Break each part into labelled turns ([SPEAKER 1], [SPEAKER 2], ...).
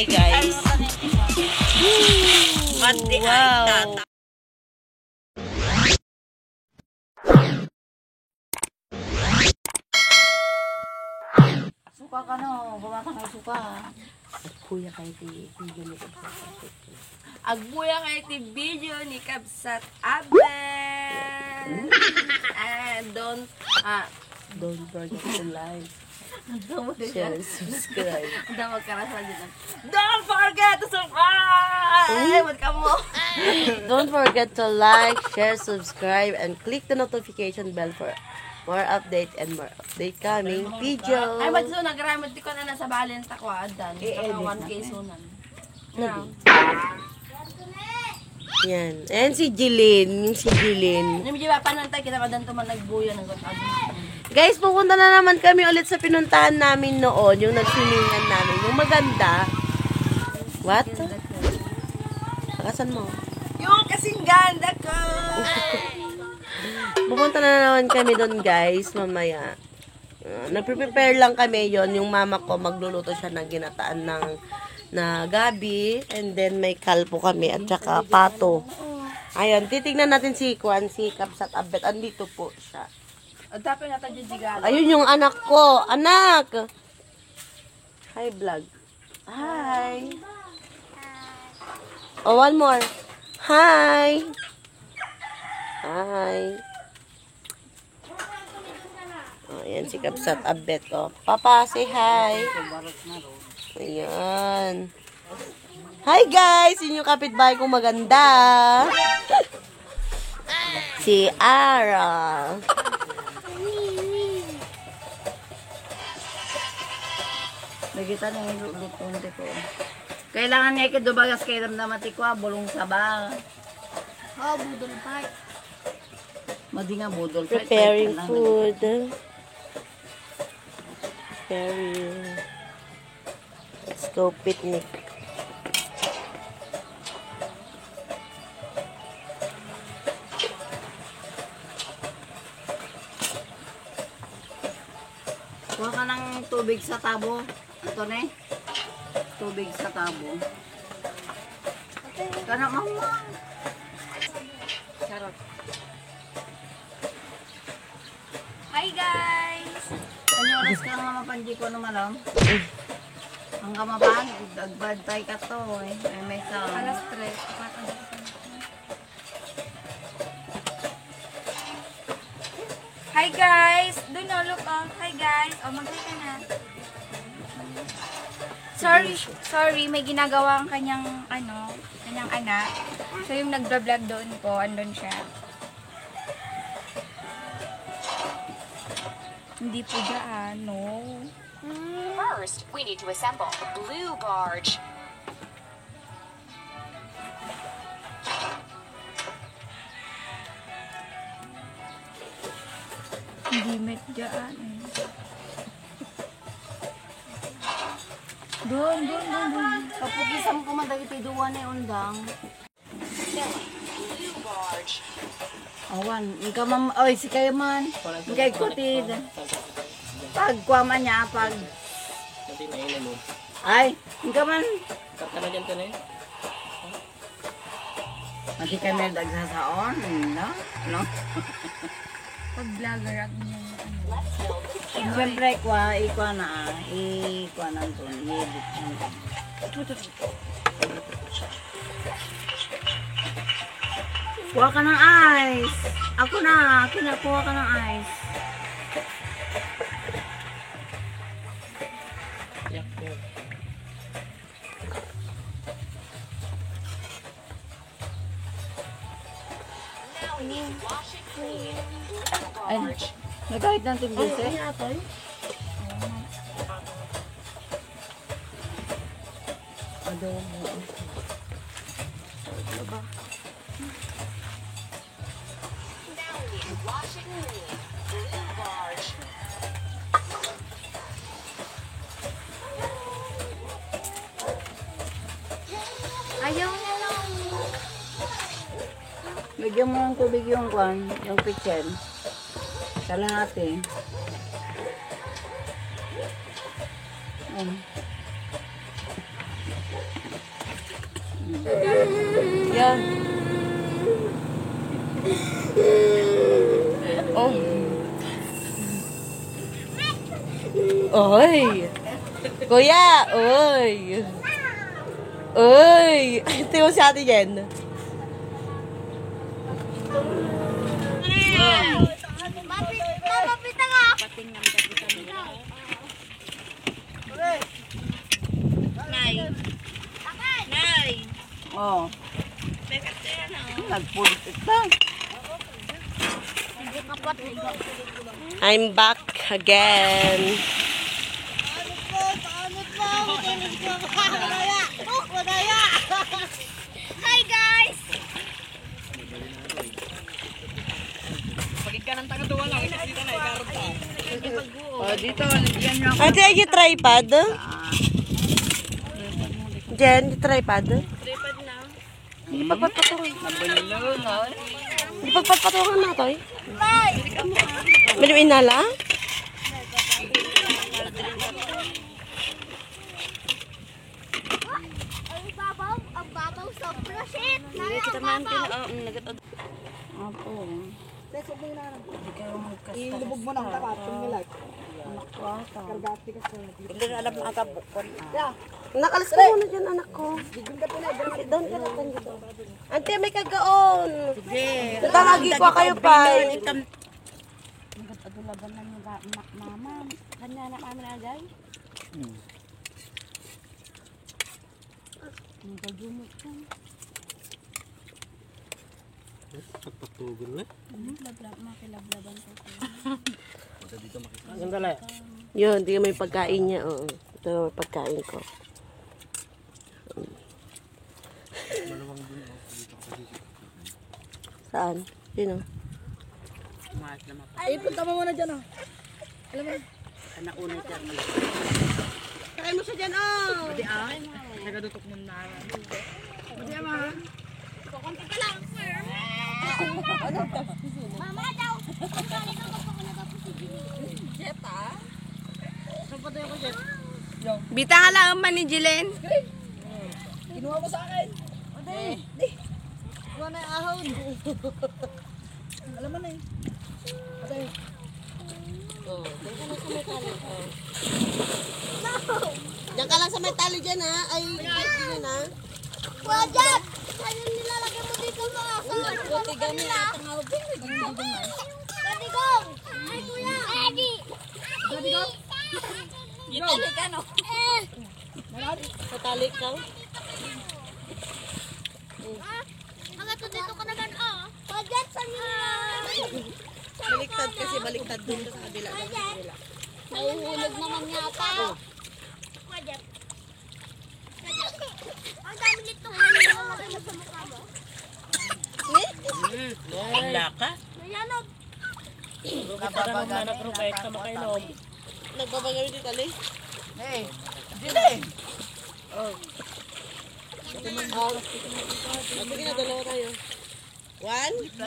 [SPEAKER 1] kami guys. Wow.
[SPEAKER 2] Suka ka no, bumatang ay suka.
[SPEAKER 1] Agbuya kay video ni Kabsat.
[SPEAKER 2] Agbuya kay ti video ni Kabsat Abel. Don't
[SPEAKER 1] forget to like, share, subscribe.
[SPEAKER 2] Don't forget to subscribe! What ka mo?
[SPEAKER 1] Don't forget to like, share, subscribe, and click the notification bell for more update and more update coming video.
[SPEAKER 2] Ay, ba't so nagramit ko na nasa balance ako adan. Saka 1K sunan.
[SPEAKER 1] Yan. Ayan si Jilin. Yung si Jilin.
[SPEAKER 2] Hindi ba panantay kita kadan to man nagbuya ng gotado.
[SPEAKER 1] Guys, pupunta na naman kami ulit sa pinuntahan namin noon. Yung nagsiningan namin. Yung maganda. What? Akasan mo?
[SPEAKER 2] Yung kasing ganda ko!
[SPEAKER 1] Pupunta na naman kami doon guys, mamaya. Nagpe-prepare lang kami yon. Yung mama ko, magluluto siya ng ginataan na gabi. And then may kalpo kami at saka pato. Ayun, titignan natin si Kwan, si Kabsat Abet. Andito po siya.
[SPEAKER 2] Dapat natin yung digalo.
[SPEAKER 1] Ayun yung anak ko. Anak! Hi, vlog. Hi! Oh, one more. Hi! Hi! Oh, ayan si Kabsat Abet. Oh. Papa, say hi! Ayan. Hi guys! Yun yung kapitbahay kong maganda. Si Ara.
[SPEAKER 2] Nagita na yung lutong ko. Kailangan niya ikadubagas kay ramdamati ko, bulong saba. Oh, budol fight. Madi nga budol fight.
[SPEAKER 1] Preparing food. Preparing. Let's go picnic.
[SPEAKER 2] Kuha ka ng tubig sa tabo. Ito na eh. Tubig sa tabo. Kana mama. Charot. Hi guys! Ano oras ka nga mapanji ko naman alam? Ang kamapan, dagbantay ka to eh. May sa... Alas 3. Hi guys! Doon no, look oh. Hi guys! O, mag-hi ka na. Sorry, may ginagawa ang kanyang anak. So, yung nag-vlog doon po, andun siya. Hindi po dyan, no.
[SPEAKER 3] First, we need to assemble the blue barge.
[SPEAKER 2] Hindi met dyan eh. Doon. Kapukisan ko madagiti duwan na undang.
[SPEAKER 3] Blue barge.
[SPEAKER 2] Awan, ikaw oy, si kayo man. Ikay kutid. Pagkuama niya, ay, ikaw man. Mati kami dagsasaon, no? Pag-vlogger ako niya. Siyempre, ikuha na ito. I-edit na. Kuha ka ng ice. Ako na. Kinakuha ka ng ice. Ay, nagkahit ng tiglis eh. Adobo. Ano ba? Ayaw na lang. Bigyan mo ng tubig yung kitchen. Kalahati.
[SPEAKER 1] Yan. Oh. Oy. Kuya, oy. Oy. Tingnan mo si Ate Jen.
[SPEAKER 2] Oh. Nagpulitit na.
[SPEAKER 1] I'm back again.
[SPEAKER 3] Hi guys!
[SPEAKER 2] Oh, dito, yan yung
[SPEAKER 1] Ate, ay yung tripod? Jen, yung tripod? Hindi pagpatpatungan.
[SPEAKER 2] nabulungan.
[SPEAKER 1] Hindi pagpatpatungan na to eh. Maluin na lang?
[SPEAKER 3] Ang babaw sobra shit! Kita man
[SPEAKER 2] Apo.
[SPEAKER 4] Ilubog mo ng tapat, tumilag. Kargati ka sa
[SPEAKER 2] Hindi na alam ang kabukon.
[SPEAKER 1] Nakalis ka muna dyan, anak ko. Sit down ka lang dito. Ante, may kagaon.
[SPEAKER 2] Sige.
[SPEAKER 1] Tatangagi ko kayo pa.
[SPEAKER 5] Nagpadulaban lang yung mama. Kanya na kami na agay. Ang gagumot ko.
[SPEAKER 6] Pagpatugan na.
[SPEAKER 5] Makilablaban ko.
[SPEAKER 1] Yun, hindi may pagkain niya. Oo. Ito may pagkain ko. Saan? Sino?
[SPEAKER 4] Ay, punta mo muna dyan, oh.
[SPEAKER 2] Anak una dyan.
[SPEAKER 1] Kain mo siya dyan, oh!
[SPEAKER 4] Nagadutok mo na.
[SPEAKER 3] Mama daw!
[SPEAKER 2] Bita nga lang ang mani, Jilen.
[SPEAKER 4] Kinuha mo sa akin. Di. Kuha na yung ahon. Alam mo na eh. Ate.
[SPEAKER 1] Diyan ka lang sa may tali dyan, ha? Ay, hindi na.
[SPEAKER 3] Wajab! Ano nilalagay mo dito mga kasal?
[SPEAKER 5] Buti gani at ang awbing.
[SPEAKER 3] Badigong! Ay kuya! Eddie! Badigong!
[SPEAKER 5] Gitali ka no?
[SPEAKER 1] Sa tali ka.
[SPEAKER 3] Hanggang to dito ka na gan, oh! Wajab! Saan nilalagay?
[SPEAKER 1] Baliktad kasi, baliktad dun sa kabila.
[SPEAKER 3] Nahuhulog naman yata. Wajab! Wajab! Ang dami nito. Nilalagay mo sa mukha mo.
[SPEAKER 2] Wala ka?
[SPEAKER 3] Nayanog!
[SPEAKER 1] Nagbabagaw dito, tali.
[SPEAKER 2] Hey, Jilen.
[SPEAKER 1] Sige na, dalawa tayo. 1, 2,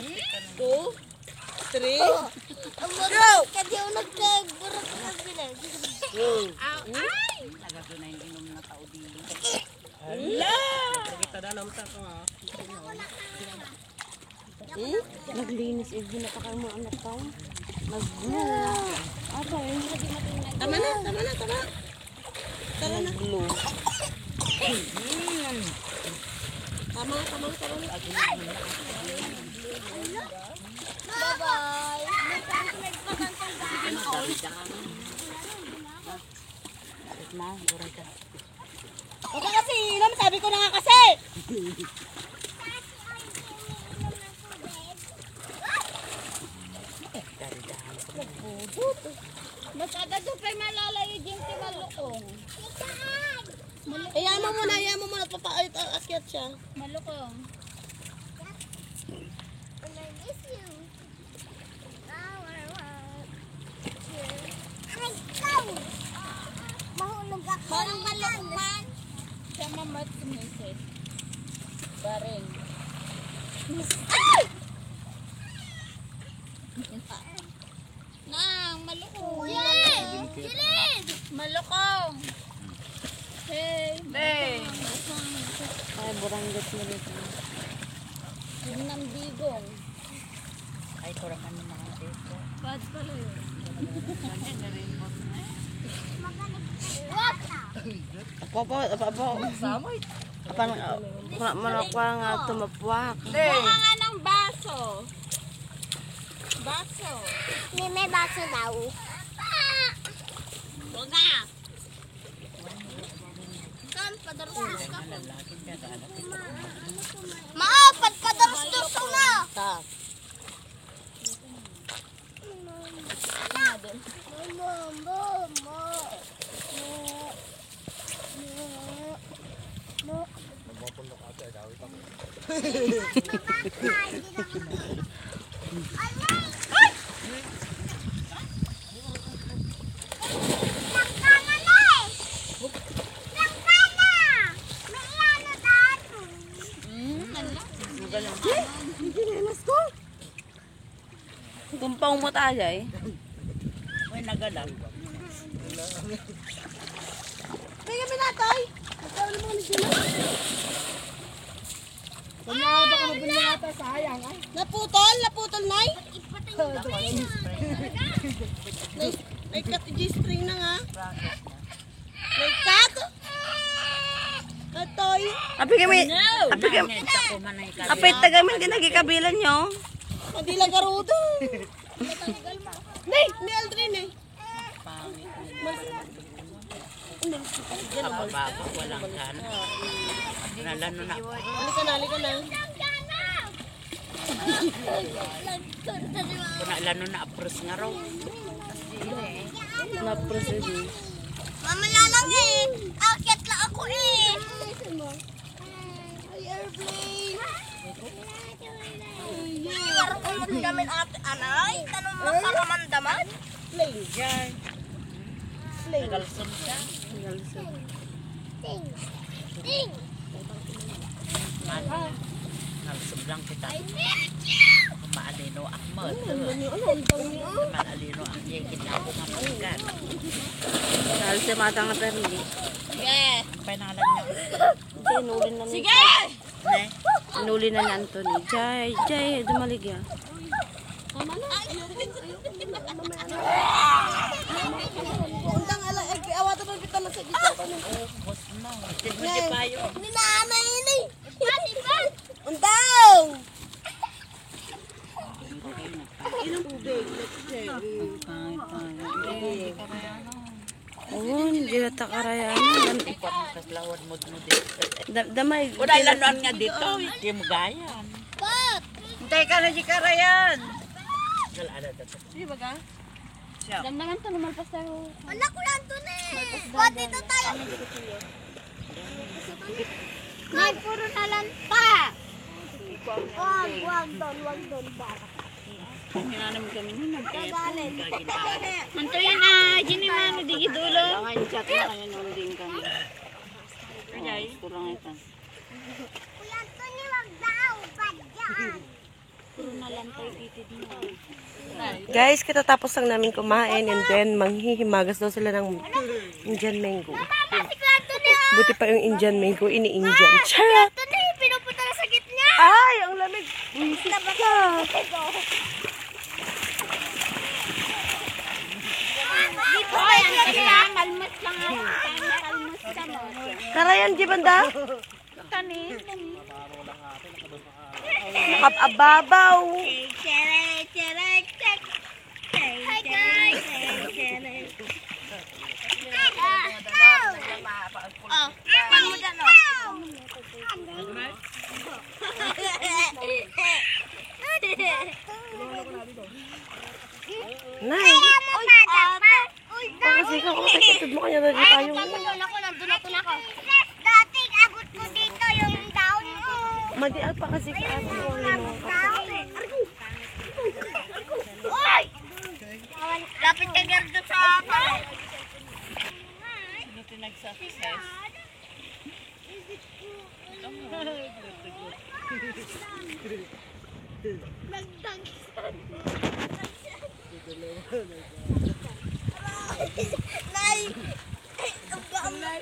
[SPEAKER 1] 3.
[SPEAKER 3] Ang mga kadi ako nagkagurat ng bilang.
[SPEAKER 2] Nagado na yung inom na tao dito.
[SPEAKER 5] Naglinis ibig na pa kayo mo anak ka. Apa eh?
[SPEAKER 1] Tama na, tama na, tama. Tara na. Tama, tama, tama.
[SPEAKER 3] Bye-bye!
[SPEAKER 1] Huwag ka kasi inom, sabi ko na nga kasi.
[SPEAKER 3] Mas agad doon pa malalayo din si Malukong.
[SPEAKER 1] Iyan mo muna, papaakyat siya.
[SPEAKER 3] Malukong. And I miss you. Mahulog ako. Parang malukong man.
[SPEAKER 5] Siya mamat sumisid. Baring.
[SPEAKER 3] Nang, malukong. Jilid!
[SPEAKER 5] Malukong. Hey.
[SPEAKER 2] Hey.
[SPEAKER 5] buranggot mo dito.
[SPEAKER 3] Yung nambigong.
[SPEAKER 2] Ay, kurang ano mga dito.
[SPEAKER 3] Bad pala yun.
[SPEAKER 5] Apa.
[SPEAKER 4] Samay.
[SPEAKER 5] Manakwa nga tumapuak.
[SPEAKER 3] Mga ng baso. Baso. May baso daw. Huwag na. Saan? Padaros-dos ka po. Maapat, padaros-dos ka na.
[SPEAKER 5] Kumpang mo tayo eh.
[SPEAKER 2] Uy, nagalang.
[SPEAKER 3] May kami na, Toy.
[SPEAKER 4] Kanya baka mabili nata sayang ay.
[SPEAKER 3] Naputol, Nay.
[SPEAKER 1] May cut G-string na nga. May cut. Katoy.
[SPEAKER 5] Api kami. Apit tagamin kinagikabilan nyo.
[SPEAKER 1] Hindi lang garudo. Nay, ni Aldrin eh.
[SPEAKER 2] Kapababa, walang kan. Nalano na.
[SPEAKER 1] Halika na.
[SPEAKER 2] Nalano na apros nga raw.
[SPEAKER 5] Na-proceed.
[SPEAKER 3] Mamaya lang eh. Akit lang ako eh. Ay, airplane. Parang kumandamin ate anay. Tanong makaramdaman.
[SPEAKER 2] Diyan. Nagalson siya.
[SPEAKER 3] Ting.
[SPEAKER 2] Nalsog lang kita. Maalino ang mad. Maalino ang yegit na ako nga magan.
[SPEAKER 5] Dahil sa matang na perli.
[SPEAKER 3] Yeah.
[SPEAKER 2] Panalan niya.
[SPEAKER 5] Inuli na ni.
[SPEAKER 3] Sige.
[SPEAKER 2] Ne?
[SPEAKER 5] Inuli na ni Anthony. Jay, dumalig ya.
[SPEAKER 1] Undang ala, awata pa kita sa dito ko ni.
[SPEAKER 2] Bos mo. Tignan di payo.
[SPEAKER 3] Ni nanay ini. Ipan.
[SPEAKER 1] Undang. Ilang tubig?
[SPEAKER 5] Oo, hindi na takarayan.
[SPEAKER 2] Ikot mo kaslawad mo din.
[SPEAKER 5] Damay.
[SPEAKER 2] Wala lanuan nga dito. Hindi mo gayan.
[SPEAKER 3] Pat.
[SPEAKER 2] Hintay ka na di karayan. Kalada dito.
[SPEAKER 1] Di ba ka?
[SPEAKER 5] Dandangan to lumalpas tayo.
[SPEAKER 3] Anak ko lang to ne. Pat dito tayo. Nay, puro na lang pa. Wag doon.
[SPEAKER 5] Hinanam kami nun.
[SPEAKER 3] Gagalin.
[SPEAKER 5] Manto yan Ginny man, di gidulo. Ang chat na kanya nung din kami. Kaya, kurang ito.
[SPEAKER 3] Kuya to ni wag daw. Padyan.
[SPEAKER 5] Puro na lang tayo ditid mo.
[SPEAKER 1] Guys, katatapos lang namin kumain and then manghihimagas daw sila ng Indian mango.
[SPEAKER 3] Masikla to ni.
[SPEAKER 1] Buti pa yung Indian mango, ini-Indian. Charot!
[SPEAKER 3] To ni, pinupunta na sa gitna.
[SPEAKER 1] Ay, ang lamig! Buisit ka!
[SPEAKER 3] Dito kayo na. Kalmas lang ako. Kalmas ka mo.
[SPEAKER 1] Karayan, di banda?
[SPEAKER 3] Kanin.
[SPEAKER 1] Nakababaw!
[SPEAKER 3] Hi guys. Oh, pan mo dyan
[SPEAKER 1] Nay! Kasi ka kung kakitid mo kanya na di tayo.
[SPEAKER 3] Nandun ako. Dati, abot ko dito yung down mo.
[SPEAKER 1] Madial pa kasi ka ako.
[SPEAKER 3] Oy! Lapit ka gardo sa ako.
[SPEAKER 2] Sino nag-success?
[SPEAKER 3] Nay! Ang gamay.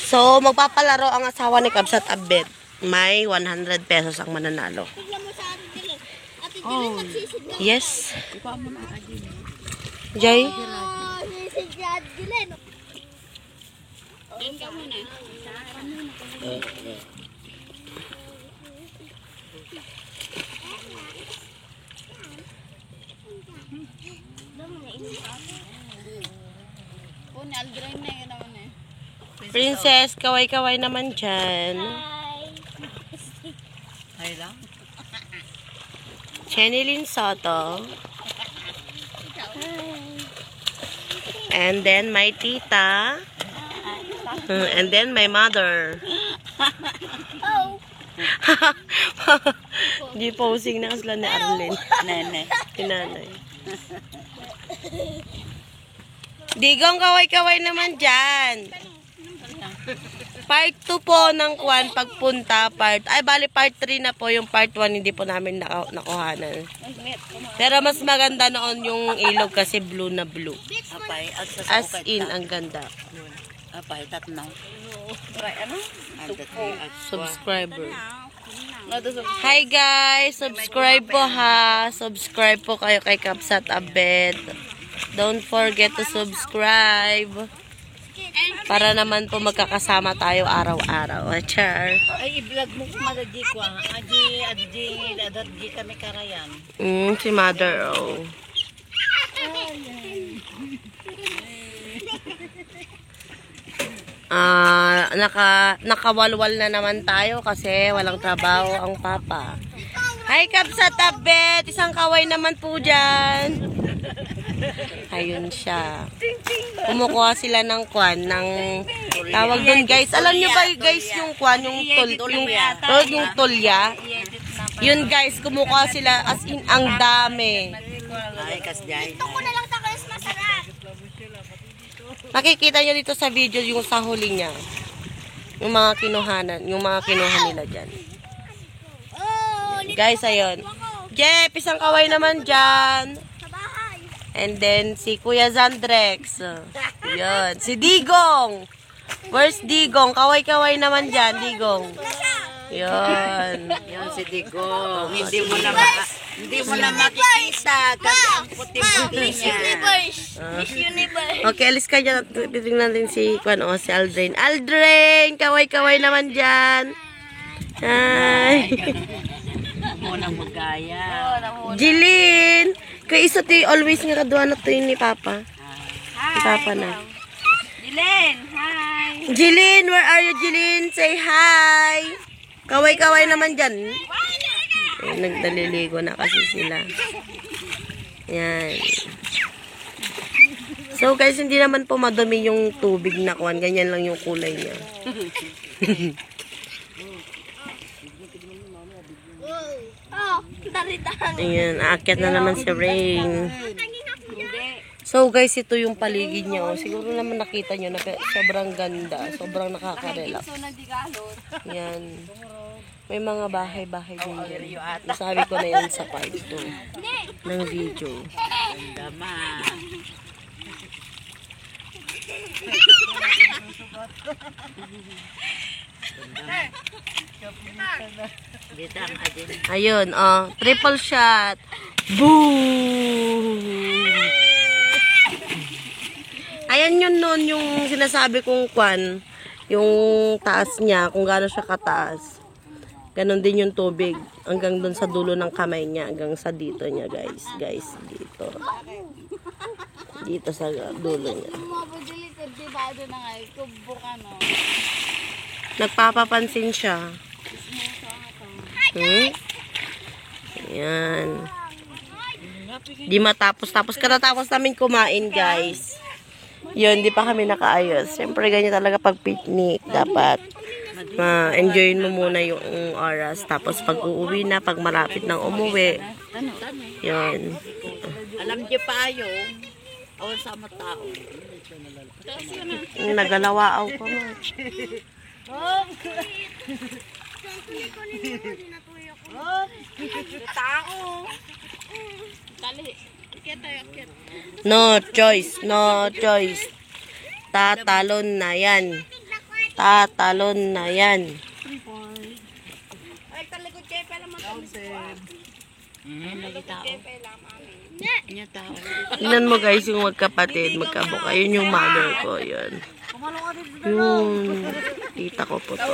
[SPEAKER 1] So, magpapalaro ang asawa ni Kabs at Abed. May 100 pesos ang mananalo.
[SPEAKER 3] Tignan mo sa Ate Jilen. Ate Jilen nagsisid.
[SPEAKER 1] Yes. Jay?
[SPEAKER 3] Oh, sisid si Ate Jilen.
[SPEAKER 5] Diyan ka muna. Kung aldrain na yun naman eh.
[SPEAKER 1] Princess, kaway-kaway naman dyan.
[SPEAKER 2] Ay lang.
[SPEAKER 1] Chenilyn Soto. And then my tita. And then my mother.
[SPEAKER 3] Oh.
[SPEAKER 1] Di posing na kasla ni Arlene.
[SPEAKER 2] Nene.
[SPEAKER 1] Tinanay. Digong kaway-kaway naman dyan. Part 2 po ng Kwan pagpunta. Bali part 3 na po. Yung part 1 hindi po namin nakuhanan. Pero mas maganda noon yung ilog kasi blue na blue.
[SPEAKER 2] Apay. At sa
[SPEAKER 1] As in, ang ganda.
[SPEAKER 2] Apay. Tatnaw. Ano?
[SPEAKER 1] Subscriber. Hi guys! Subscribe po ha. Subscribe po kayo kay Kabsat Abed. Don't forget to subscribe. Para naman po magkakasama tayo araw-araw. Char.
[SPEAKER 2] Ay, i-vlog mo kung madagi ko. Adadgi kami karayan.
[SPEAKER 1] Si mother, oh. Nakawalwal na naman tayo kasi walang trabaho ang papa. Hi, Kabsat Abed! Isang kaway naman po dyan. Ayun siya. Kumukuha sila ng kwan, ng tawag dun guys. Alam nyo ba guys yung kwan, yung tulya? Yun guys, kumukuha sila as in ang dami.
[SPEAKER 2] Ay, kasjay.
[SPEAKER 3] Ito ko na lang sa kalas masarap.
[SPEAKER 1] Makikita nyo dito sa video yung sa huli niya. Yung mga kinuhanan, yung mga kinuha nila dyan.
[SPEAKER 3] Oh,
[SPEAKER 1] Guys, ayun. Jeff, isang kaway naman dyan.
[SPEAKER 3] sa bahay.
[SPEAKER 1] And then, si Kuya Zandrex. Yun. Si Digong. Where's Digong? Kaway-kaway naman dyan, Digong. Yun.
[SPEAKER 2] Yan si Digo. Hindi mo na makikita kasi ang puti-puti niya.
[SPEAKER 3] Miss Universe.
[SPEAKER 1] Okay, alis ka dyan. Titingnan din si, si Aldrin. Aldrin! Kaway-kaway naman dyan. Hi!
[SPEAKER 2] Muna magaya.
[SPEAKER 1] Jilin! Kaya isa to always nga kadwa na to yun ni Papa. Ni Papa na.
[SPEAKER 5] Jilen, hi!
[SPEAKER 1] Jilin! Where are you, Jilin? Say hi! Kaway-kaway naman dyan. Nagdaliligo na kasi sila. Yan. So guys, hindi naman po madumi yung tubig na kuwan. Ganyan lang yung kulay niya.
[SPEAKER 3] Oh, dari-dari.
[SPEAKER 1] Ayan, aakyat na naman si Rain. So guys, ito yung paligid niya. Siguro naman nakita nyo na sobrang ganda. Sobrang nakaka-relax. Yan. May mga bahay-bahay din dyan. Nasabi ko na yan sa part 2 ng video.
[SPEAKER 2] Dama.
[SPEAKER 1] Ayun, triple shot. Boom! Ayan yun nun, yung sinasabi kong kwan, yung taas niya, kung gaano siya kataas. Ganon din yung tubig, hanggang dun sa dulo ng kamay niya, hanggang sa dito niya, guys. Guys, dito. Dito sa dulo niya. Nagpapapansin siya. Ayan. Di matapos. Tapos katatapos namin kumain, guys. Yun, di pa kami nakaayos. Siyempre, ganyan talaga pag picnic. Dapat enjoyin mo muna yung oras. Tapos pag uuwi na, pag malapit nang umuwi. Yun.
[SPEAKER 2] Alam niyo pa yun. Awan sa mga tao.
[SPEAKER 1] Nagalawaaw ka mo. No choice. No choice. Tatalon na yan. Tatalon na yan. Tingnan mo guys yung magkapatid, magkabuka. Yun yung mother ko, yun. Yung tita ko po to.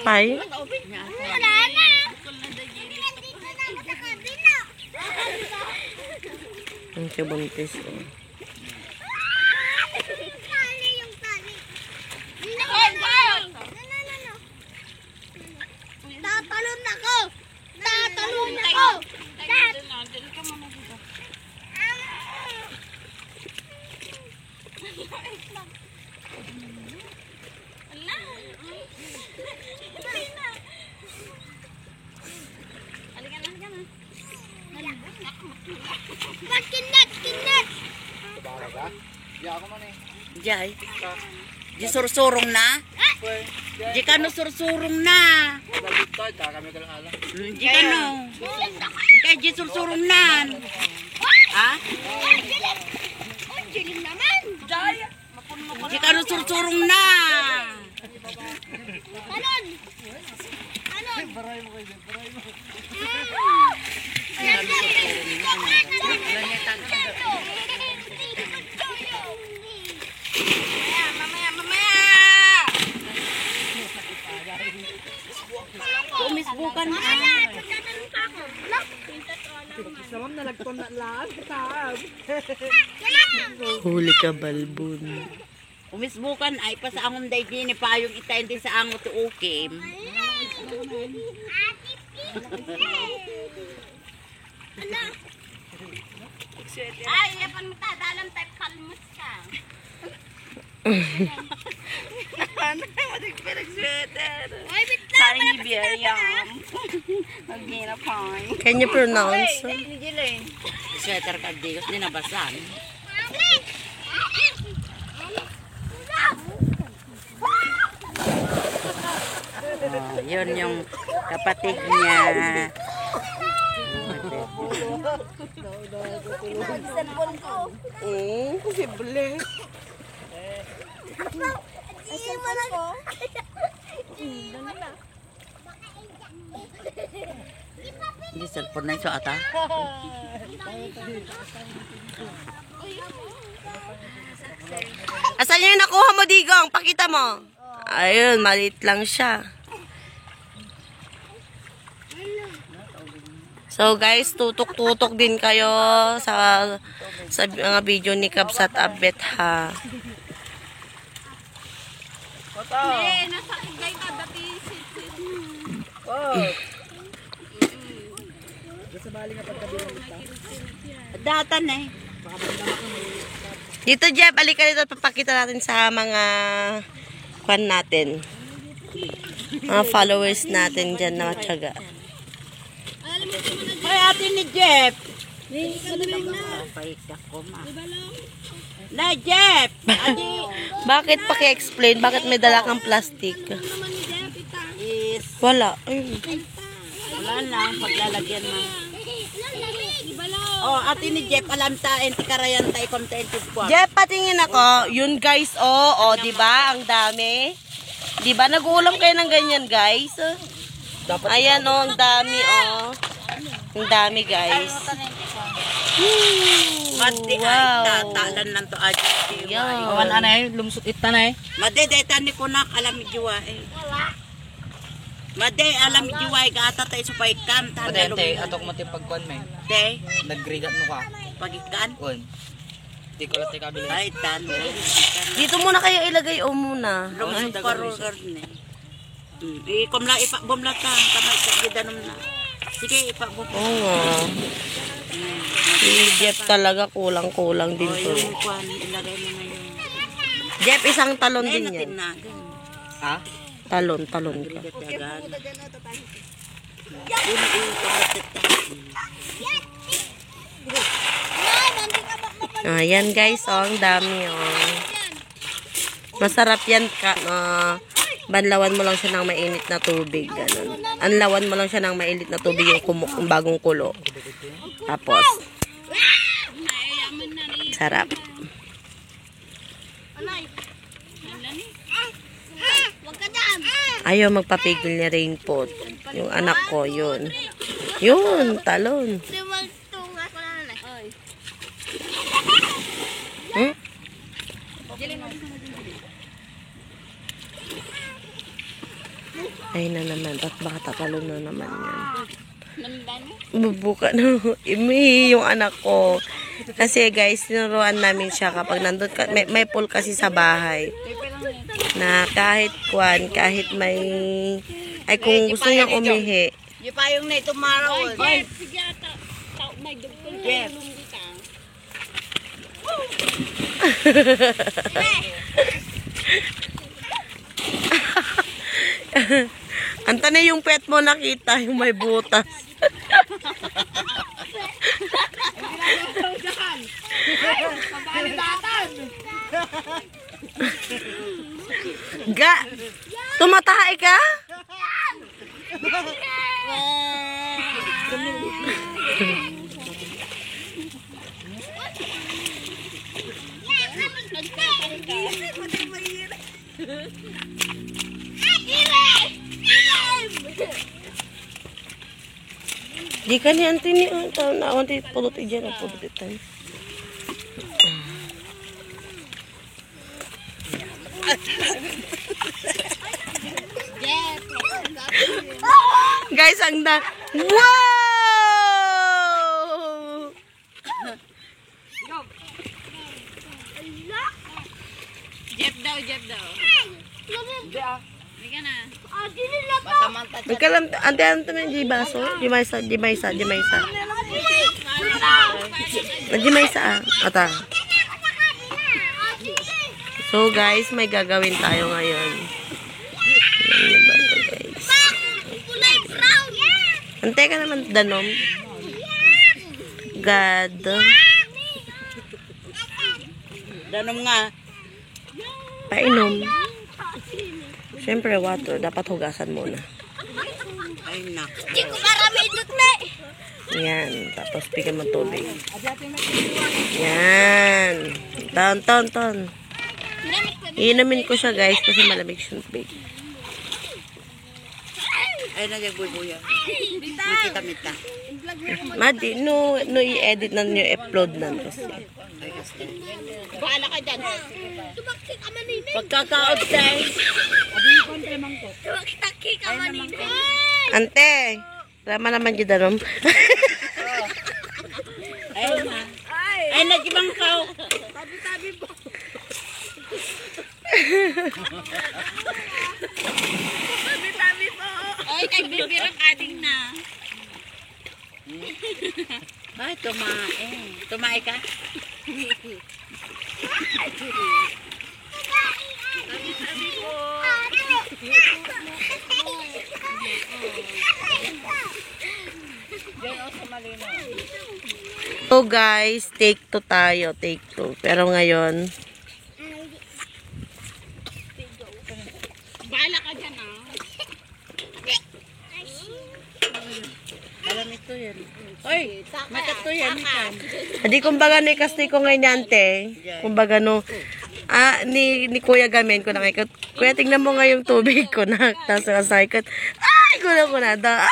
[SPEAKER 1] Pai?
[SPEAKER 3] Wala na. Nandito na ako sa kabila.
[SPEAKER 1] Ang kabuntis. Oh.
[SPEAKER 3] Tali yung tali. No. Tatalon ako. Tatalon ako. Kinat.
[SPEAKER 2] Jay. Di sursurong na? Di ka no sursurong na. Di ka no. Kaya di sursurong na. Ha?
[SPEAKER 3] Dilim naman.
[SPEAKER 2] Di ka no sursurong na.
[SPEAKER 3] Talon.
[SPEAKER 2] Umisbukan na.
[SPEAKER 4] Sa ma'am, nalagton na lang. Tab.
[SPEAKER 1] Huli ka, balbon.
[SPEAKER 2] Umisbukan ay pa sa angon day din pa yung itayin sa angot to ukim.
[SPEAKER 3] Ay, yapan mo ta, dalam tayo kalmus ka. Oy, bitla.
[SPEAKER 5] Sayang Iberian. Magina pa.
[SPEAKER 1] Can you pronounce?
[SPEAKER 2] Sweater ka di kasi nabasan. Yun yung kapatid niya.
[SPEAKER 1] Posible.
[SPEAKER 2] Hindi cellphone na yung ata.
[SPEAKER 1] Asan yung nakuha mo, Digong? Pakita mo. Ayun, maliit lang siya. So guys, tutok-tutok din kayo sa mga video ni Kabs at Abet ha.
[SPEAKER 2] Datan eh.
[SPEAKER 1] Dito Jeff, alika dito, papakita natin sa mga fan natin. Mga followers natin dyan na matyaga.
[SPEAKER 2] Ay, ate ni Jeff. Pahit ako, ma. Na, Jeff! Adi,
[SPEAKER 1] Bakit paki-explain? Bakit may dala kang plastic?
[SPEAKER 2] is,
[SPEAKER 1] Wala. Ay.
[SPEAKER 2] wala na, paglalagyan mo. Oh, ate ni Jeff, alam ta, karayan tayo contented ko.
[SPEAKER 1] Jeff, patingin ako. Yun guys, oh, di ba? Ang dami. Di ba? Nag-uulam kayo ng ganyan, guys. Ayan, oh, ang dami, oh. Ang dami, guys.
[SPEAKER 2] Mati,
[SPEAKER 1] Wow.
[SPEAKER 2] ay, tatalan lang to, ate.
[SPEAKER 1] Yan.
[SPEAKER 4] Kawan anay, lumsut itanay.
[SPEAKER 2] Made, detan ni ko nak, alam jiwa eh. Made, alam jiwa eh, gata tayo supay kan.
[SPEAKER 4] Patente, atok mo ti pagkuan may.
[SPEAKER 2] Te,
[SPEAKER 4] Nagrigat mo ka.
[SPEAKER 2] pagikan.
[SPEAKER 4] Kun. Di ko lang kabili.
[SPEAKER 2] Ay, tan.
[SPEAKER 1] Dito muna kayo ilagay, oh, muna.
[SPEAKER 2] Lumos parugar ni. Ikomla, ipakbomla ka. Kamay, kagidanom na. Sige, ipakbom.
[SPEAKER 1] Oo nga. Si Jeff talaga kulang-kulang din
[SPEAKER 2] O,
[SPEAKER 1] to.
[SPEAKER 2] yung kwan, ilagay mo na yun.
[SPEAKER 1] Jeff, isang talon
[SPEAKER 2] Ay,
[SPEAKER 1] din yan.
[SPEAKER 2] natinagan.
[SPEAKER 4] Ha?
[SPEAKER 1] Talon ka.
[SPEAKER 2] Nagrigat-yagan.
[SPEAKER 1] Ayan guys, oh, ang dami, oh. Masarap yan banlawan mo lang siya ng mainit na tubig. Ganun. Anlawan mo lang siya ng mainit na tubig yung bagong kulo. Tapos, sarap.
[SPEAKER 3] Huwag ka dyan.
[SPEAKER 1] Ayaw magpapigil ni Rainpot. Yung anak ko, yun. Yun, talon.
[SPEAKER 3] Di magtungas ko na lang.
[SPEAKER 1] Hmm? Ay na naman. At baka tatalon na naman yan. Bubuka na. Imi, yung anak ko. Kasi guys, tinuruan namin siya kapag nandun, may pool kasi sa bahay. Na kahit kahit may, ay kung gusto niyang umihi.
[SPEAKER 2] Di pa yung na tomorrow.
[SPEAKER 5] Sige ata. May dugtong dito.
[SPEAKER 1] Anta na yung pet mo nakita, yung may butas. Ga, tumatahay ka? Di ka ni auntie ni na auntie pulot iyan na pulot itan. Guys, ang da. Wow!
[SPEAKER 5] Jeff daw. Hindi ka na.
[SPEAKER 1] Magkalam, ante man di baso, di maysa. Di maysa. Ata. So guys, may gagawin tayo ngayon. Alam niyo ba ito, guys? Ante ka naman danom. God.
[SPEAKER 2] Danom nga.
[SPEAKER 1] Painom. Siyempre, water. Dapat hugasan muna.
[SPEAKER 2] Ay, nak.
[SPEAKER 3] Hindi ko marami dutme.
[SPEAKER 1] Yan. Tapos, bigyan mo tubig. Yan. Ton. Iinumin ko siya, guys, kasi malamig siyang tubig.
[SPEAKER 2] Ay, nagyagbubuya. Mikita-mita.
[SPEAKER 1] Madi, no i-edit na nyo, upload na. Kasi.
[SPEAKER 5] Bahala ka dyan.
[SPEAKER 3] Tumakti ka manini.
[SPEAKER 2] Pagkakaot, guys.
[SPEAKER 3] Tumakti ka manini.
[SPEAKER 1] Ante, rama naman yun danom.
[SPEAKER 2] Ay, nagibangkaw.
[SPEAKER 5] Ay, nagbibirang ading na.
[SPEAKER 2] Ay, tumae ka?
[SPEAKER 1] So guys, take 2 tayo. Take 2. Pero ngayon,
[SPEAKER 5] Bahala ka dyan, ah.
[SPEAKER 2] Alam ito yan. Oy, makato yan.
[SPEAKER 1] hindi kumbaga ni kasi ko ngayon ante. Kumbaga no, ni Kuya Gamen ko nakikot. Kuya, tingnan mo nga yung tubig ko na. Tapos nasakit. Ay, ko na da.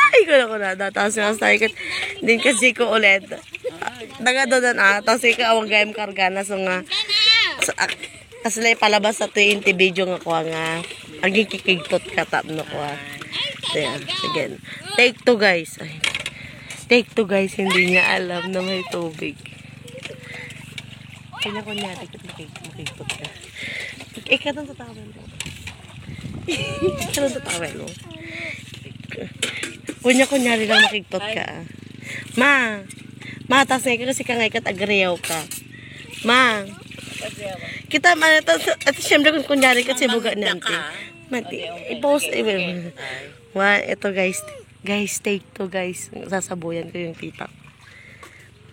[SPEAKER 1] Tapos nasakit. Din kasi ko ulit. Daga doon tapos ikaw awang gayam karga na. So nga, kasi lang palabas sa 20 video nga ko nga. Ang kikigtot ka tapno ko. Sige. Take 2 guys. Ay. Take 2 guys, hindi niya alam na may tubig. Kanya ko niya, makikot ka. Ikaw doon sa tawel mo. Ikaw doon sa tawel mo. Kunya-kunyari lang makikot ka. Ma, tas nga kasi ka nga ikat agreyaw ka. Ma, kita man ito, at siyempre kung kunyari kasi buga nanti. Mati, i-post, ito guys. Guys, take 2 guys. Sasabuyan ko yung tita.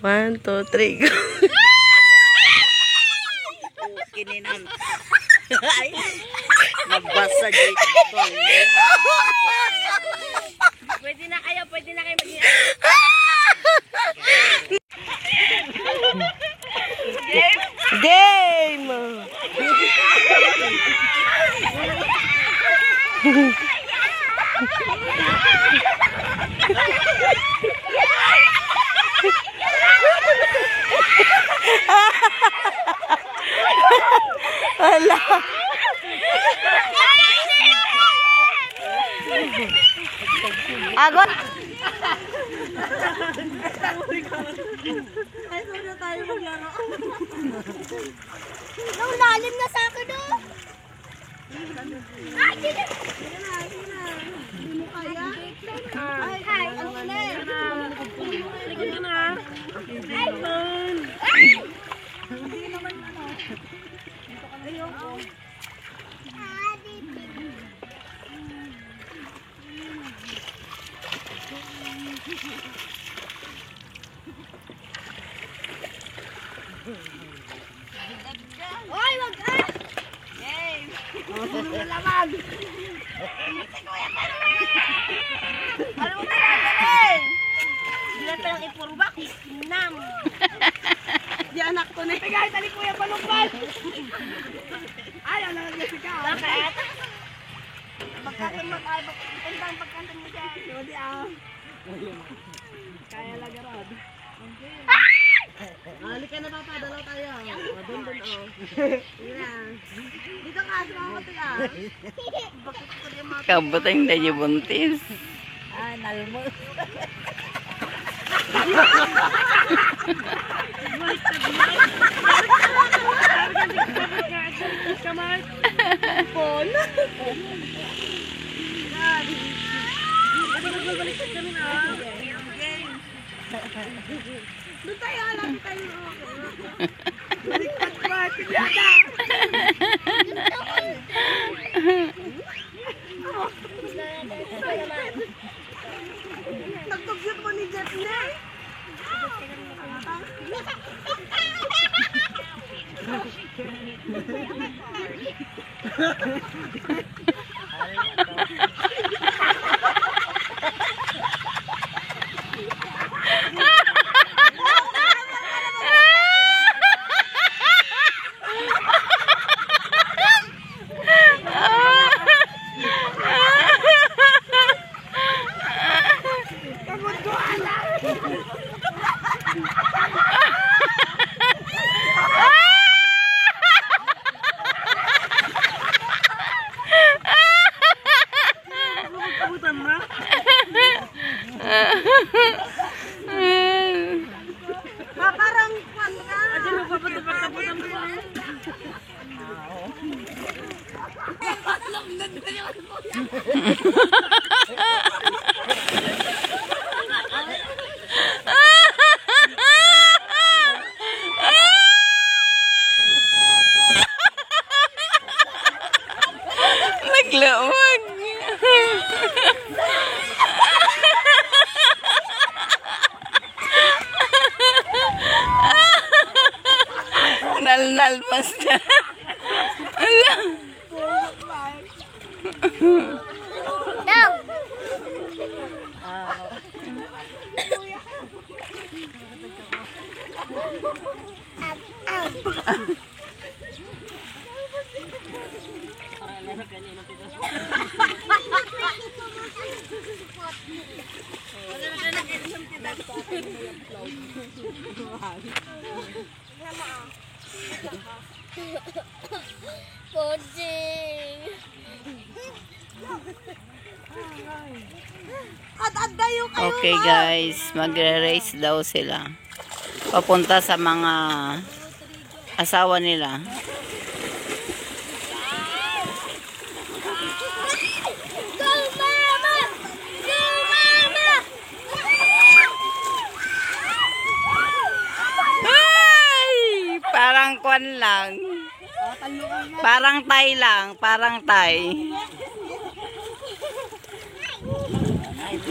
[SPEAKER 1] 1, 2, 3, go.
[SPEAKER 2] Kininan. Nabasa dito.
[SPEAKER 5] Pwede na kayo mag-inom.
[SPEAKER 1] Game! Wala. Agot!
[SPEAKER 3] Ang lalim na sa akin, oh. Ay, sige. Oy, wag ka!
[SPEAKER 5] Alam mo kailangan! Sila palang ipurubak, nam.
[SPEAKER 1] Di anak ko na.
[SPEAKER 5] Ay, tali kuya palumpan. Ay, ang nangyayari ka. Bakit? Pagkatan mo tayo, pagkatan mo dyan. Hindi Kaya lagarod.
[SPEAKER 1] Halika na papa, dalaw tayo. Doon, oh. Sige na. Dito ka, sumakot ka. Bakit ko yung mga...
[SPEAKER 2] Kabutang na yung buntis.
[SPEAKER 4] Ah, nalmos.
[SPEAKER 1] Doon tayo, alam tayo. Nagtugyot mo ni Jet na. Parang kwan ka.
[SPEAKER 2] Nagluwag. Nalnalmas na.
[SPEAKER 3] No! Puding!
[SPEAKER 2] Okay guys, magre-race daw sila. Papunta sa mga asawa nila.
[SPEAKER 3] Go, Mama! Go, Mama!
[SPEAKER 2] Ay! Parang kwan lang. Parang tay lang. Parang tay.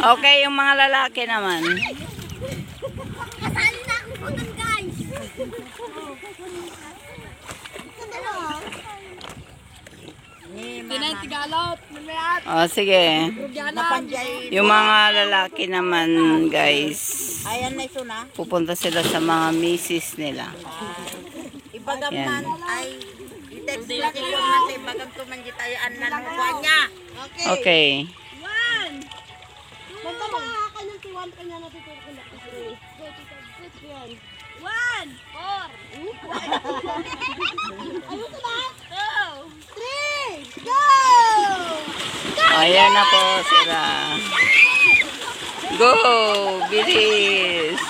[SPEAKER 2] Okay, yung mga lalaki naman.
[SPEAKER 3] Kasali na ako po dun, guys! Ito na lang.
[SPEAKER 2] O, sige. Yung mga lalaki naman, guys,
[SPEAKER 4] Ayan na ito na.
[SPEAKER 2] pupunta sila sa mga misis nila.
[SPEAKER 4] Ibagam
[SPEAKER 2] Yan.
[SPEAKER 4] man ay i-text lang ko man sa ibagam to man gitayaan na ng kuha niya.
[SPEAKER 2] Okay.
[SPEAKER 3] Basta makakanyang tiwan ka niya natutulog ko na. 1, 4. Ayun na. 2, 3, go!
[SPEAKER 2] Ayan na po sila. Go! Bilis!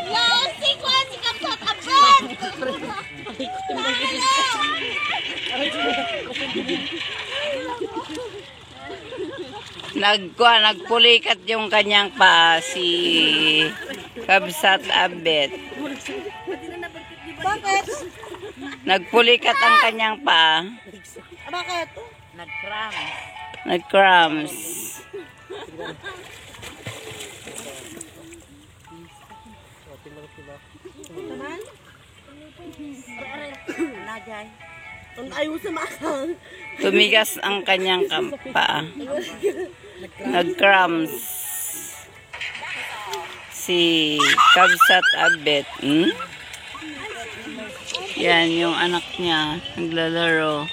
[SPEAKER 3] Laosik ko si Kapsat Abad!
[SPEAKER 2] Nagpulikat yung kanyang pa si Kabsat Abet.
[SPEAKER 4] Bakit?
[SPEAKER 2] Nagpulikat ang kanyang pa.
[SPEAKER 4] Bakit? Nag-cram.
[SPEAKER 2] Nag-crumbs.
[SPEAKER 4] Najay.
[SPEAKER 2] Tumigas ang kanyang pa. Nag-crumbs. Si Kabsat Abet. Yan, yung anak niya. Naglalaro.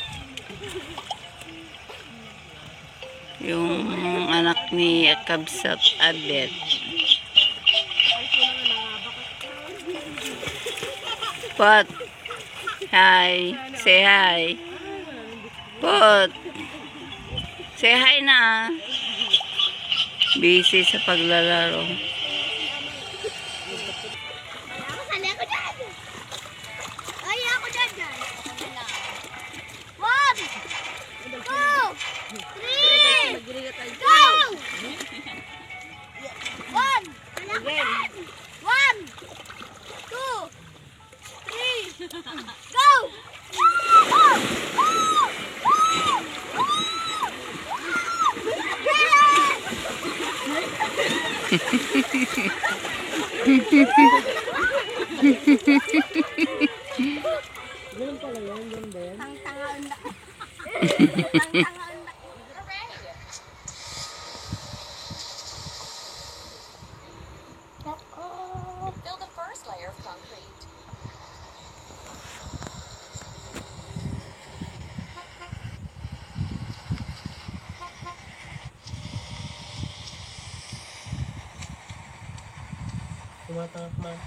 [SPEAKER 2] Yung anak ni Kabsat Abet. Pot. Hi. Say hi. Pot. Say hi na. Busy sa paglalaro.
[SPEAKER 3] Sali ako dyan! Ay, ako dyan! 1, 2, 3, go! 1, 2, 3, go!
[SPEAKER 7] Fill the first layer of concrete.
[SPEAKER 6] Tumatangak man.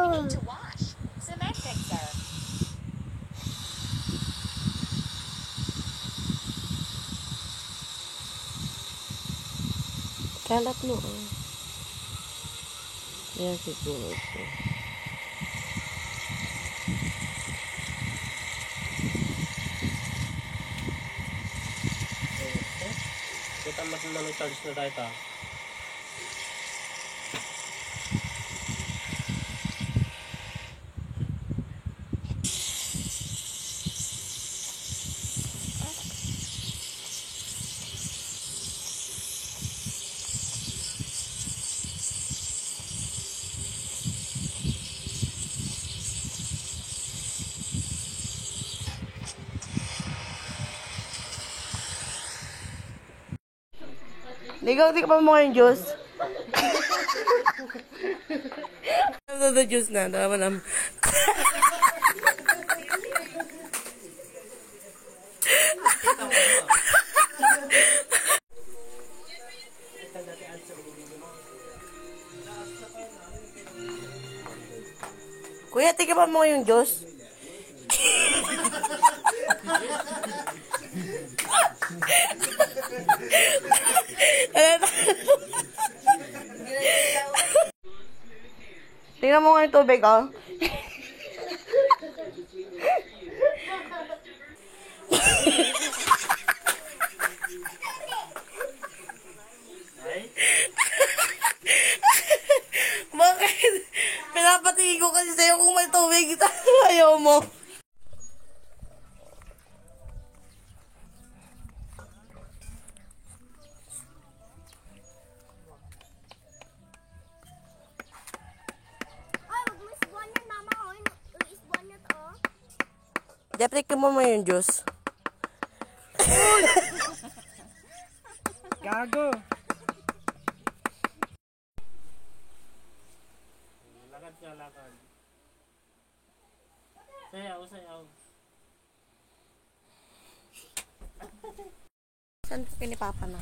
[SPEAKER 7] Need to wash. Cement fixer.
[SPEAKER 1] Kalat mo, ah. Yan siguro ito.
[SPEAKER 6] Kita mas charge na tayo ta.
[SPEAKER 1] Ligaw, di ka pa mukha yung juice. Ano na juice na? Tama naman. Kuya, tika pa mukha yung juice. Tingnan mo nga yung tubig, oh. Bakit? Pinapatingin ko kasi sa'yo kung may tubig. Ayaw mo. Jeffrey, kamo mo yung juice.
[SPEAKER 4] Gago.
[SPEAKER 6] Lakad ka, lakad. Sayaw, sayaw.
[SPEAKER 1] Saan po pinipapa na?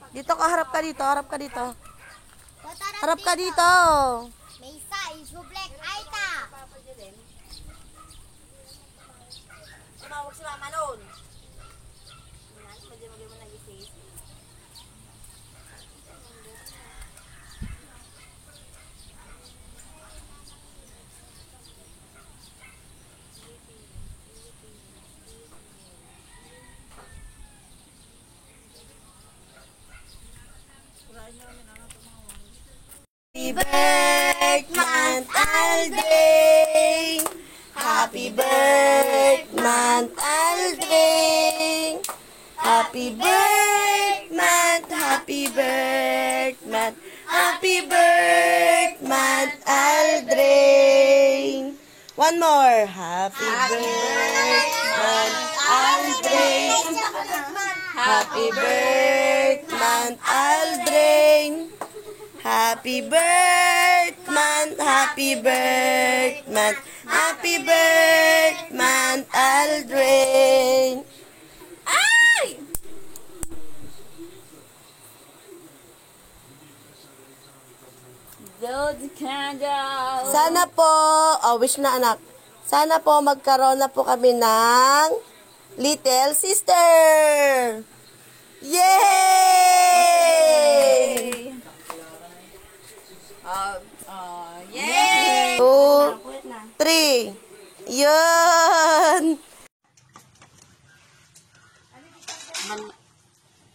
[SPEAKER 1] Dito ka, harap ka dito, harap ka dito. Harap ka dito.
[SPEAKER 3] Maysa, isublek, aita.
[SPEAKER 1] Tumawag si mama noon. Happy birthday, month Aldrin. Happy birthday, month Aldrin. Happy birthday, month. Happy birthday, month. Happy birthday, month Aldrin. One more. Happy birthday, month Aldrin. Happy birthday, month Aldrin. Happy birthday, month, happy birthday, month, happy birthday, month, Aldrin. Ay! Sana po, wish na anak. Sana po magkaroon na po kami ng little sister. Yay!
[SPEAKER 2] Yay!
[SPEAKER 1] 2, 3. Yun!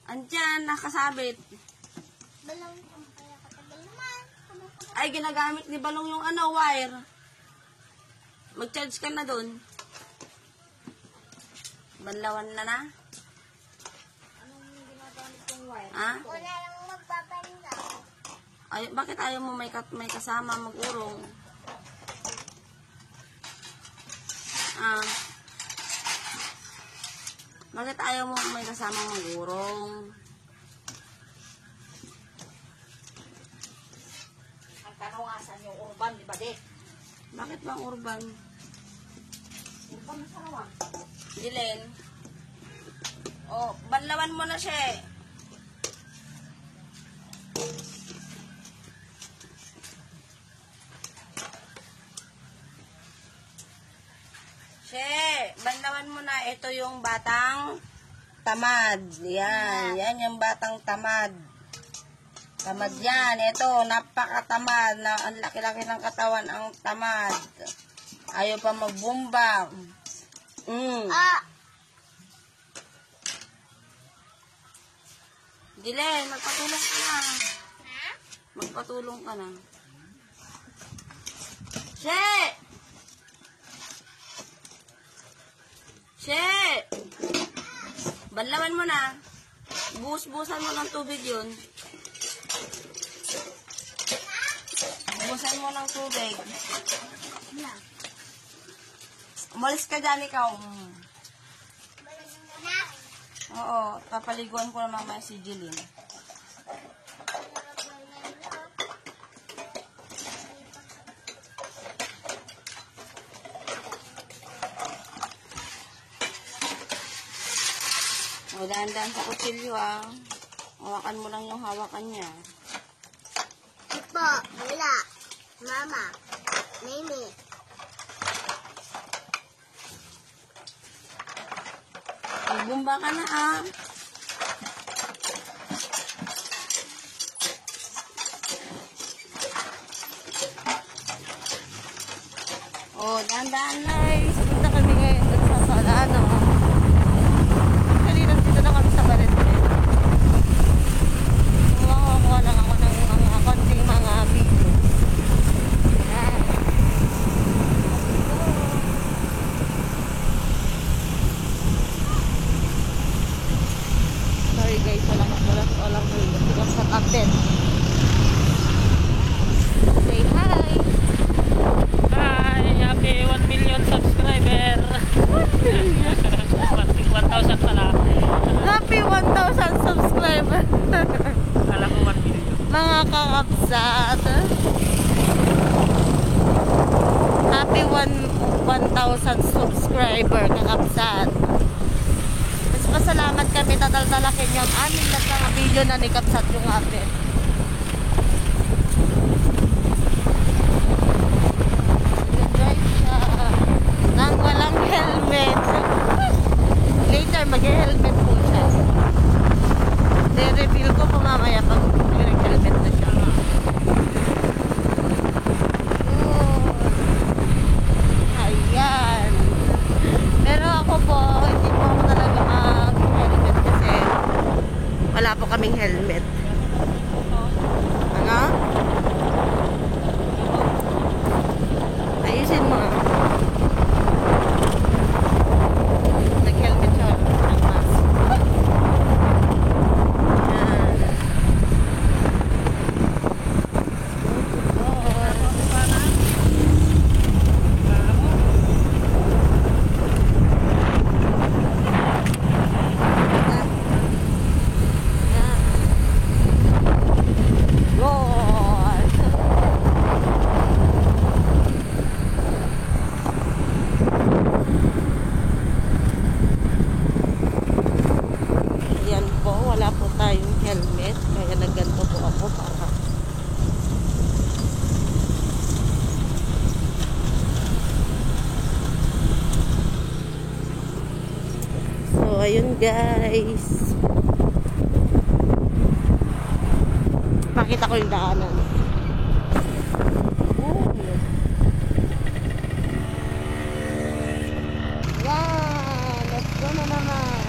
[SPEAKER 1] Andyan, nakasabit.
[SPEAKER 3] Balong ang kaya katagal naman.
[SPEAKER 1] Ay, ginagamit ni Balong yung wire. Mag-charge ka na dun. Banlawan na na.
[SPEAKER 3] Anong ginagamit kong wire?
[SPEAKER 1] Ha?
[SPEAKER 3] Wala lang magpapanda.
[SPEAKER 1] Ay, bakit ayaw mo may kasama mag-urong? Bakit ayaw mo may kasama mag-urong?
[SPEAKER 2] Ang kanawasan yung urban, di ba, Dek?
[SPEAKER 1] Bakit bang urban?
[SPEAKER 2] Urban na sarawan.
[SPEAKER 1] Dilen. Banlawan mo na siya. Banlawan mo na. Ito yung batang tamad. Yan. Yan yung batang tamad. Tamad yan. Ito, napakatamad. Ang laki-laki ng katawan ang tamad. Ayaw pa magbumbang. Dilen, magpatulong ka na. Magpatulong ka na. She! She! Banlawan mo na. Buhos-buhusan mo ng tubig yun. Buhusan mo ng tubig. Umalis ka dyan, ikaw. Oo, papaliguan ko na mamaya si Jeline. O, dahan-dahan sa kutsilyo, Hawakan mo lang yung hawakan niya.
[SPEAKER 3] Po, wala. Mama. Mimi.
[SPEAKER 1] Magbumba ka na, Dahan-dahan na, Punta kami ngayon dun sa Solano. Actually, nandito na kami sa Barente. Makakuha lang ako ng mga konting mga video. Yan. Sorry guys, walang sa update. Mga kakapsat. Happy 1,000 subscriber kakapsat. Mas pasalamat kami tatal-talakin yung amin na mga video na ni Kapsat yung atin. Nag-drive siya nang walang helmet. Later mag-helmet po siya. De-reveal ko po mamaya pag nag-helmet na siya. Ayan. Pero ako po, hindi po ako talaga mag-helmet kasi wala po kaming helmet. Ano? Ayusin mo. Nag-helmet siya. Nag-mask. Ayan. God. Yan po, wala po tayong helmet. Kaya nagganto po ako para so, ayun guys. Pakita ko yung daanan. Oh. Yan! Let's go na naman!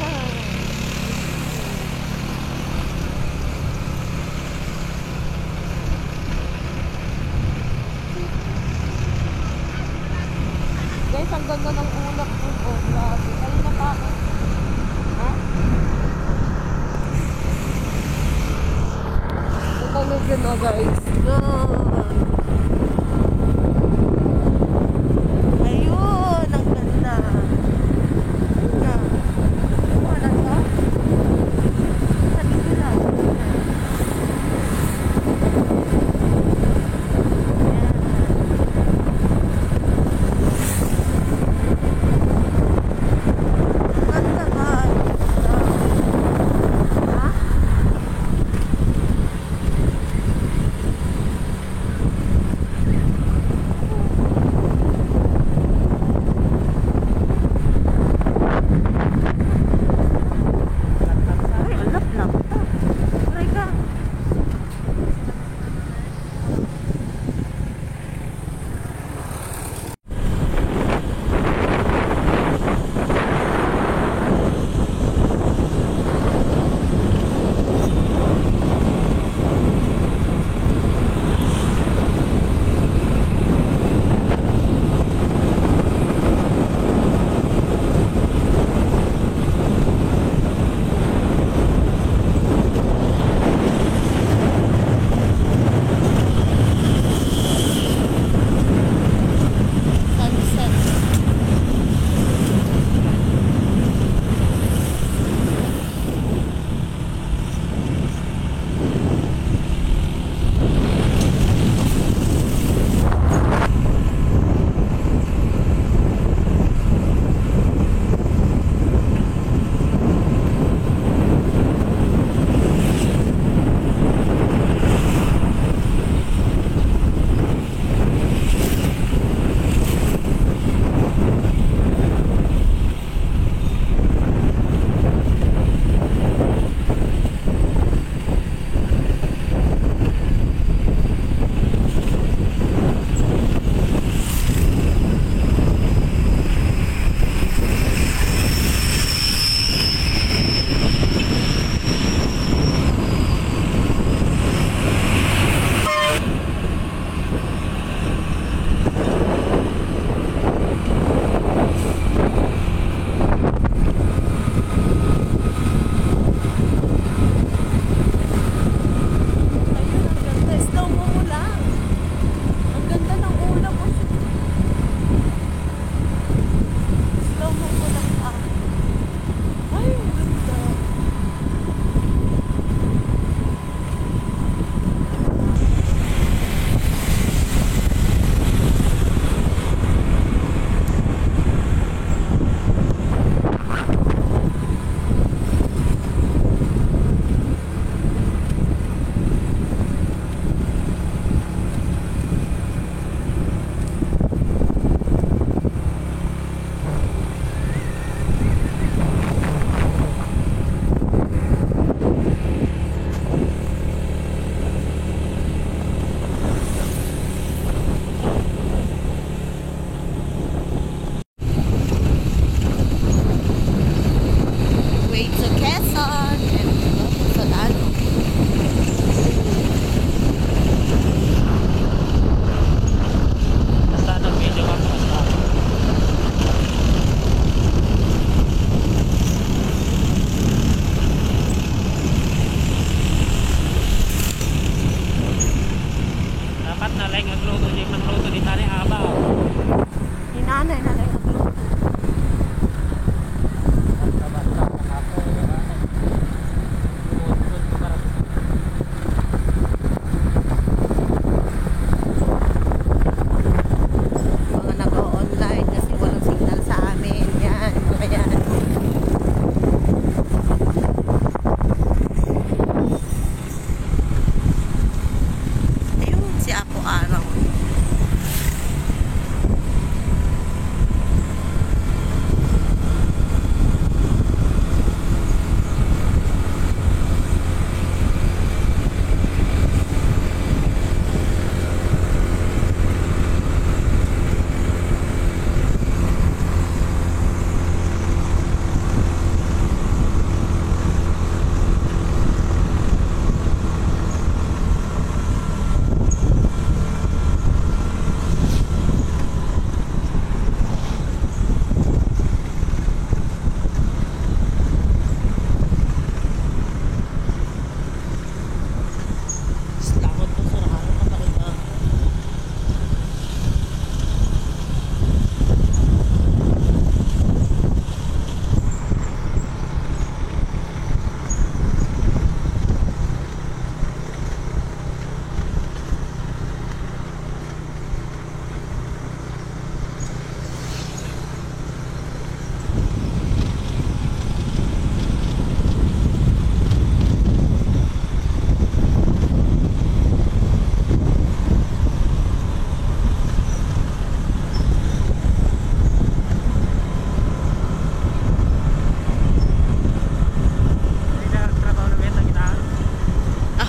[SPEAKER 1] Yan. Guys, ang ganda ng ulap po. Oh, grabe. Kanina pa ako. Ha? Ito medyo na guys. Ayun, ang ganda. Ayan. Wala to? Sabi ko lang. Ganda ba? Ha?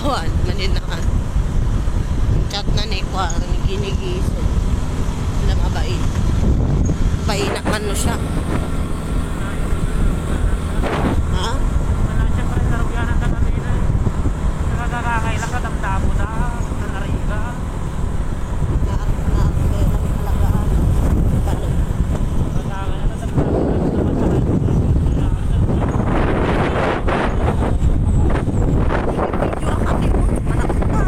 [SPEAKER 1] Awan, maninakan. Chat na ni Kwa, ginigiso. Wala mabait. Bainak man no siya. Ha?
[SPEAKER 6] Wala siya pa rin narugyanan ka natin eh. Nakakakailan ka, damdamo na, nanariga.
[SPEAKER 1] Naakselang halagaan. Balik.
[SPEAKER 6] Nakakailan na, damdamo na,
[SPEAKER 1] Video ang kami mo. Malaki pa.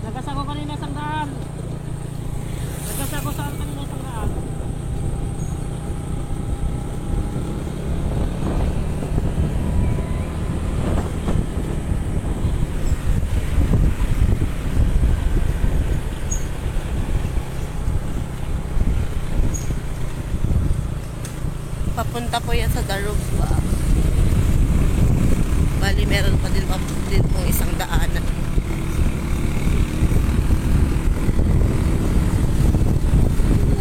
[SPEAKER 6] Nagas ako kanina sa daan. Nagas ako saan kanina sa daan.
[SPEAKER 1] Papunta po yan sa Darug ba? Bali, meron pa din pong isang daanan.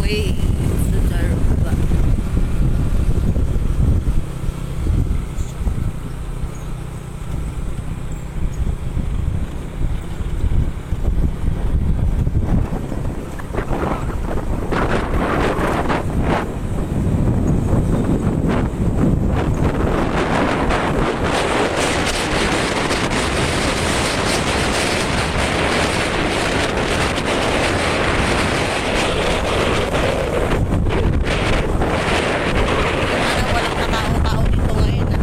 [SPEAKER 1] Way sa Darug ba? Parang walang katao-tao dito ngayon ah.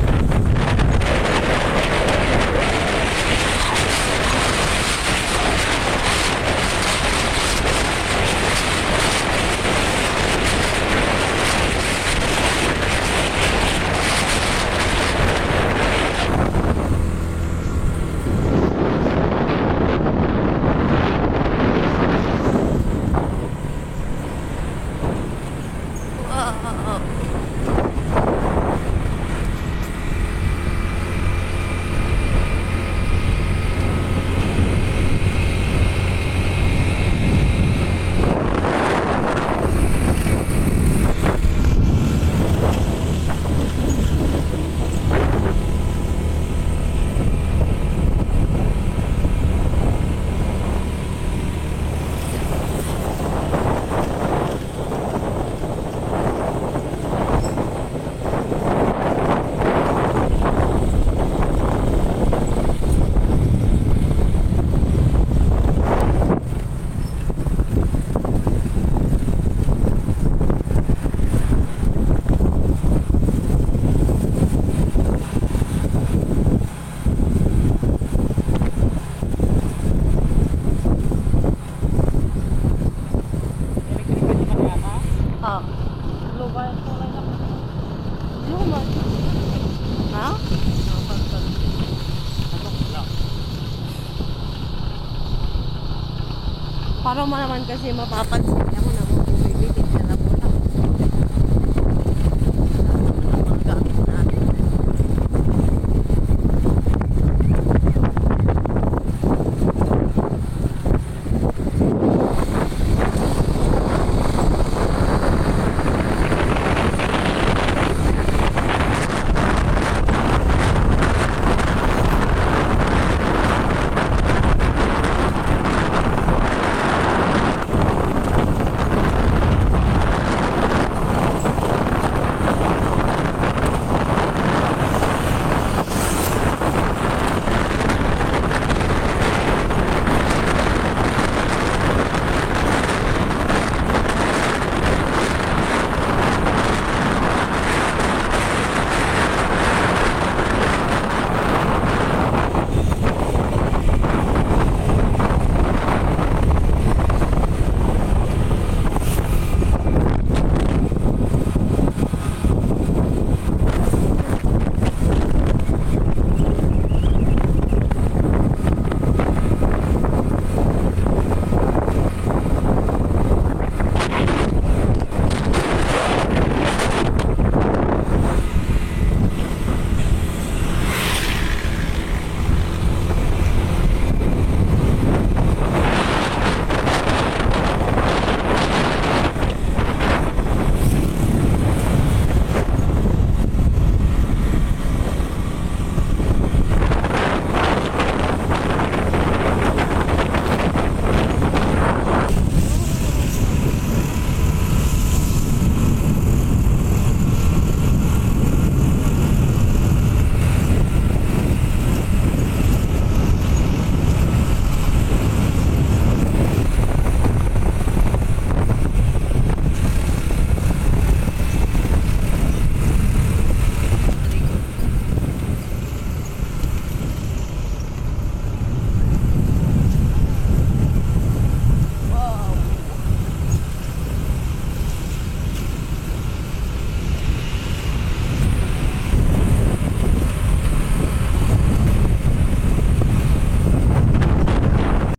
[SPEAKER 1] Ah.
[SPEAKER 6] Lubayan ko lang ako.
[SPEAKER 1] Luma. Ha? Para mo naman kasi mapapansin ako na mo.